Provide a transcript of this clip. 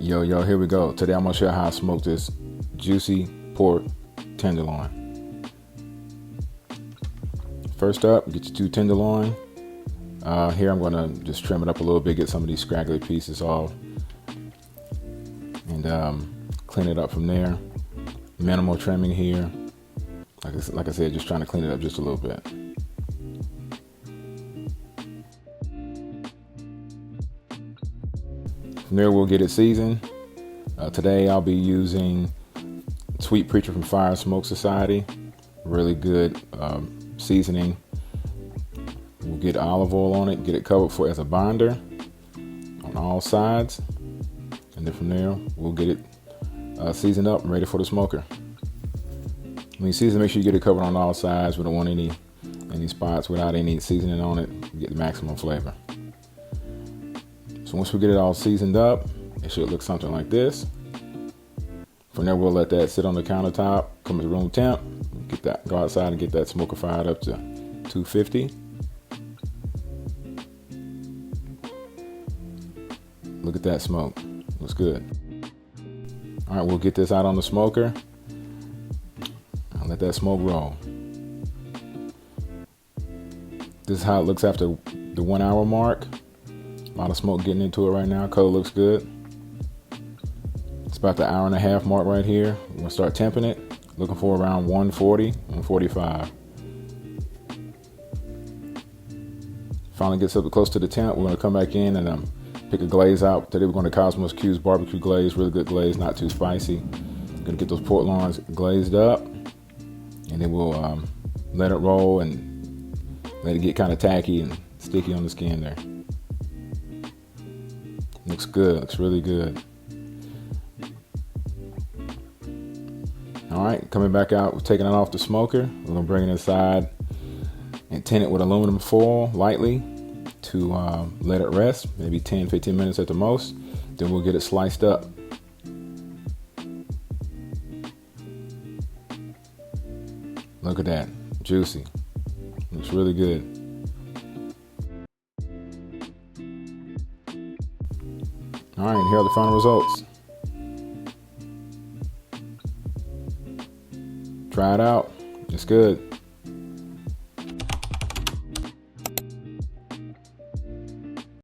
Yo, here we go. Today I'm gonna show you how I smoke this juicy pork tenderloin. First up, get your two tenderloin. Here I'm gonna just trim it up a little bit, get some of these scraggly pieces off, and clean it up from there. Minimal trimming here. Like I said, just trying to clean it up just a little bit. From there, we'll get it seasoned. Today, I'll be using Sweet Preacher from Fire Smoke Society. Really good seasoning. We'll get olive oil on it, get it covered for as a binder on all sides. And then from there, we'll get it seasoned up and ready for the smoker. When you season, make sure you get it covered on all sides. We don't want any spots without any seasoning on it. Get the maximum flavor. So once we get it all seasoned up, it should look something like this. From there, we'll let that sit on the countertop, come to room temp, go outside and get that smoker fired up to 250. Look at that smoke, looks good. All right, we'll get this out on the smoker and let that smoke roll. This is how it looks after the 1 hour mark. A lot of smoke getting into it right now. Color looks good. It's about the 1.5 hour mark right here. We're gonna start temping it. Looking for around 140, 145. Finally gets up close to the temp. We're gonna come back in and pick a glaze out. Today we're going to Cosmos Q's barbecue glaze. Really good glaze, not too spicy. Gonna get those pork loins glazed up, and then we'll let it roll and let it get kind of tacky and sticky on the skin there. Looks good, looks really good. All right, coming back out, we're taking it off the smoker. We're gonna bring it inside and tint it with aluminum foil lightly to let it rest, maybe 10-15 minutes at the most. Then we'll get it sliced up. Look at that, juicy. Looks really good. All right, here are the final results. Try it out, it's good.